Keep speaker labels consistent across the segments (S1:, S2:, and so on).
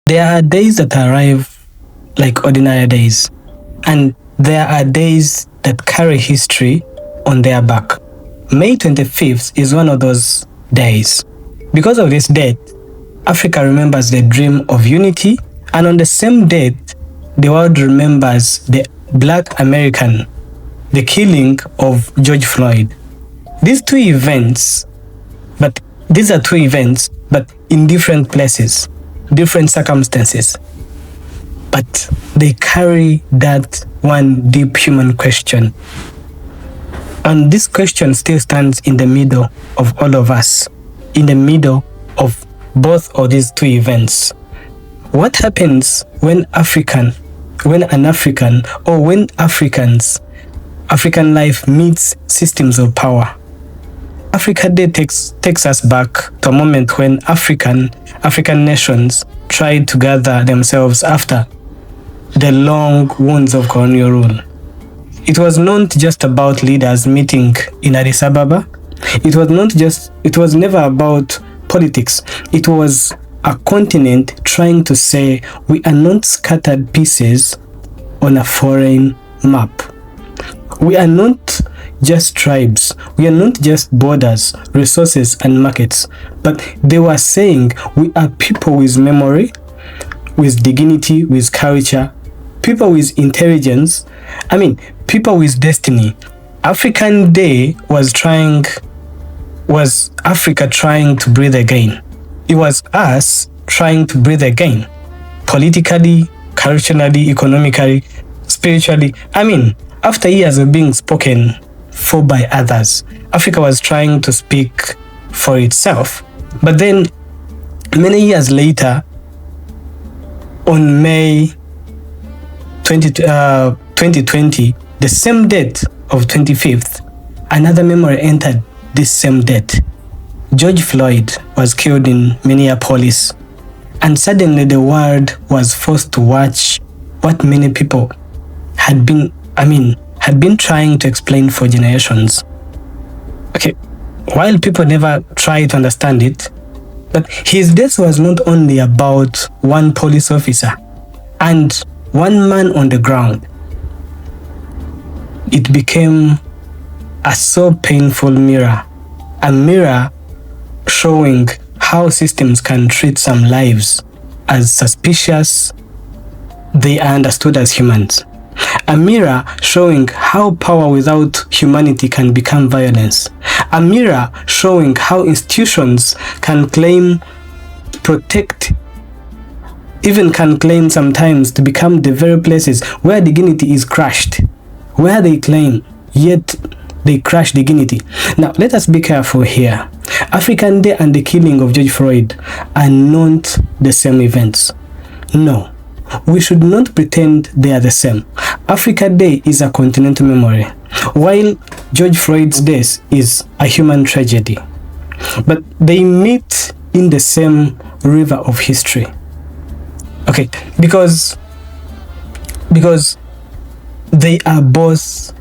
S1: There are days that arrive like ordinary days, and there are days that carry history on their back. May 25th is one of those days. Because of this date, Africa remembers the dream of unity, and on the same date, the world remembers the Black American, the killing of George Floyd. These are two events, but in different places, different circumstances. But they carry that one deep human question. And this question still stands in the middle of all of us, in the middle of both of these two events. What happens when African life meets systems of power? Africa Day takes us back to a moment when African nations tried to gather themselves after the long wounds of colonial rule. It was not just about leaders meeting in Addis Ababa. It was never about politics. It was a continent trying to say, we are not scattered pieces on a foreign map. We are not just tribes. We are not just borders, resources, and markets. But they were saying we are people with memory, with dignity, with culture, people with intelligence. People with destiny. African Day was Africa trying to breathe again. It was us trying to breathe again. Politically, culturally, economically, spiritually. After years of being spoken for by others, Africa was trying to speak for itself. But then, many years later, on May 2020, the same date of 25th, another memory entered this same date. George Floyd was killed in Minneapolis, and suddenly the world was forced to watch what many people had been trying to explain for generations. Okay, while people never tried to understand it, but his death was not only about one police officer and one man on the ground. It became a so painful mirror, a mirror showing how systems can treat some lives as suspicious they are understood as humans. A mirror showing how power without humanity can become violence. A mirror showing how institutions can claim, protect, even can claim sometimes to become the very places where dignity is crushed, where they claim, yet they crush dignity. Now, let us be careful here. African Day and the killing of George Floyd are not the same events. No, we should not pretend they are the same. Africa Day is a continental memory, while George Floyd's death is a human tragedy. But they meet in the same river of history. Okay, because they are both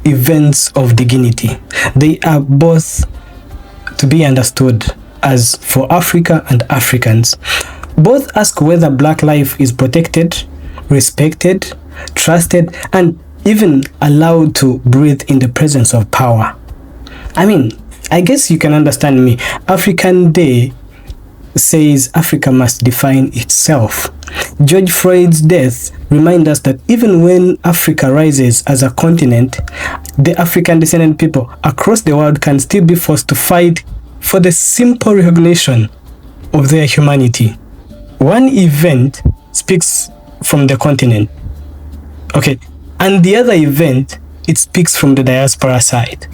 S1: events of dignity. They are both to be understood as for Africa and Africans. Both ask whether Black life is protected, respected, trusted, and even allowed to breathe in the presence of power. I guess you can understand me. African Day says Africa must define itself. George Floyd's death reminds us that even when Africa rises as a continent, the African descendant people across the world can still be forced to fight for the simple recognition of their humanity. One event speaks from the continent, okay, and the other event, it speaks from the diaspora side.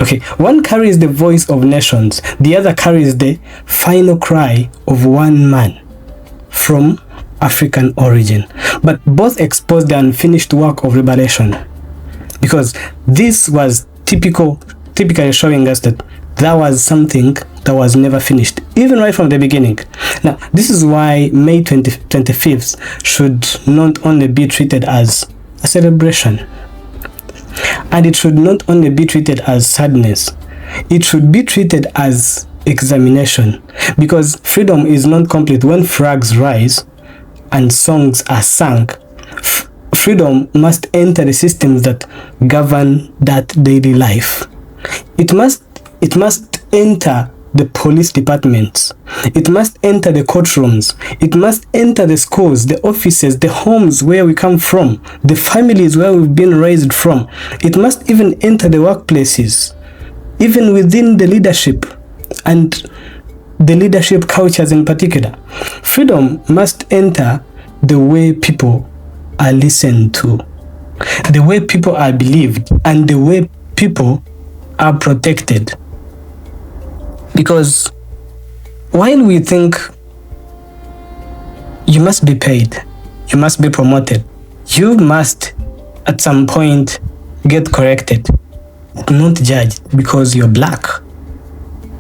S1: Okay, one carries the voice of nations, the other carries the final cry of one man from African origin. But both expose the unfinished work of liberation, because this was typically showing us that there was something that was never finished, even right from the beginning. Now, this is why May 25th should not only be treated as a celebration, and it should not only be treated as sadness, it should be treated as examination, because freedom is not complete when flags rise and songs are sung. Freedom must enter the systems that govern that daily life. It must enter the police departments. It must enter the courtrooms. It must enter the schools, the offices, the homes where we come from, the families where we've been raised from. It must even enter the workplaces, even within the leadership and the leadership cultures in particular. Freedom must enter the way people are listened to, the way people are believed, and the way people are protected. Because while we think you must be paid, you must be promoted, you must at some point get corrected, not judged because you're black,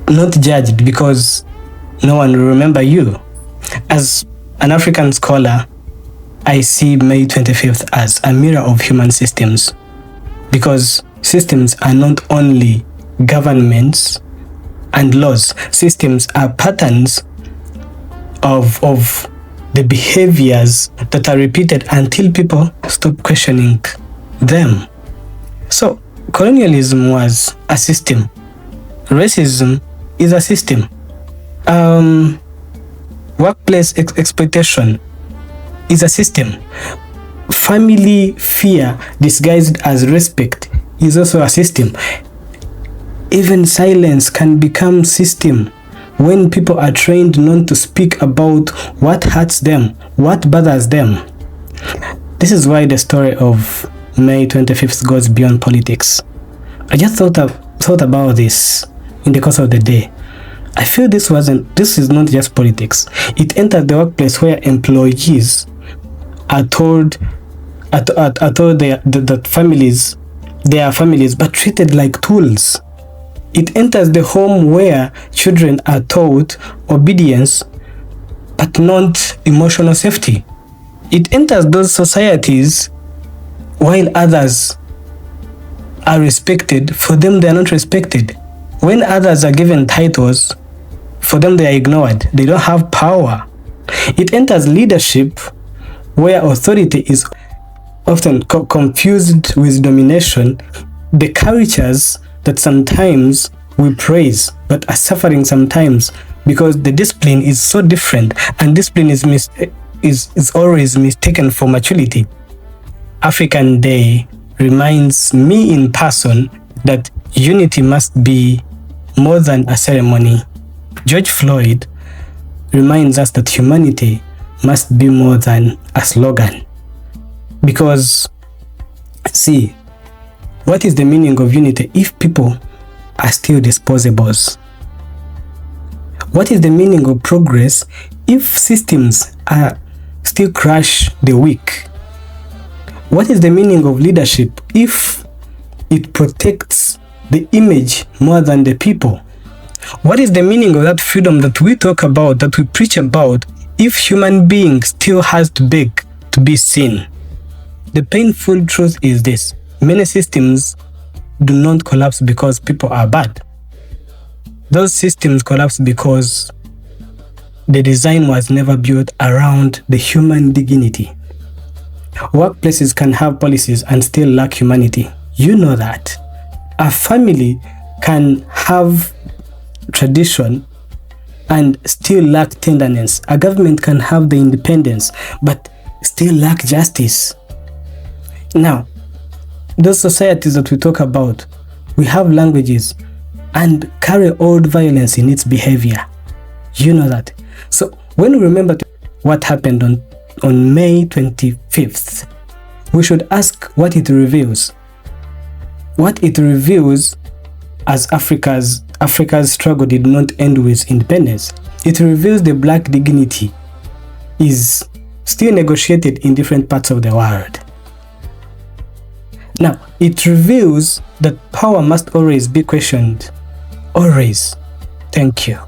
S1: not judged because no one will remember you. As an African scholar, I see May 25th as a mirror of human systems, because systems are not only governments and laws. Systems are patterns of the behaviors that are repeated until people stop questioning them. So colonialism was a system. Racism is a system. Workplace exploitation is a system. Family fear disguised as respect is also a system. Even silence can become system when people are trained not to speak about what hurts them, what bothers them. This is why the story of May 25th goes beyond politics. I just thought about this in the course of the day. I feel this is not just politics. It entered the workplace where employees are told that they are families, but treated like tools. It enters the home where children are taught obedience, but not emotional safety. It enters those societies while others are respected, for them they are not respected. When others are given titles, for them they are ignored. They don't have power. It enters leadership where authority is often confused with domination. The cultures that sometimes we praise but are suffering sometimes because the discipline is so different, and discipline is always mistaken for maturity. African Day reminds me in person that unity must be more than a ceremony. George Floyd reminds us that humanity must be more than a slogan. Because, see, what is the meaning of unity if people are still disposables? What is the meaning of progress if systems are still crush the weak? What is the meaning of leadership if it protects the image more than the people? What is the meaning of that freedom that we talk about, that we preach about, if human beings still has to beg to be seen? The painful truth is this: many systems do not collapse because people are bad. Those systems collapse because the design was never built around the human dignity. Workplaces can have policies and still lack humanity. You know that. A family can have tradition and still lack tenderness. A government can have the independence but still lack justice. Now, those societies that we talk about, we have languages and carry old violence in its behavior. You know that. So when we remember what happened on May 25th, we should ask what it reveals. What it reveals as Africa's struggle did not end with independence. It reveals the black dignity is still negotiated in different parts of the world. Now, it reveals that power must always be questioned. Always. Thank you.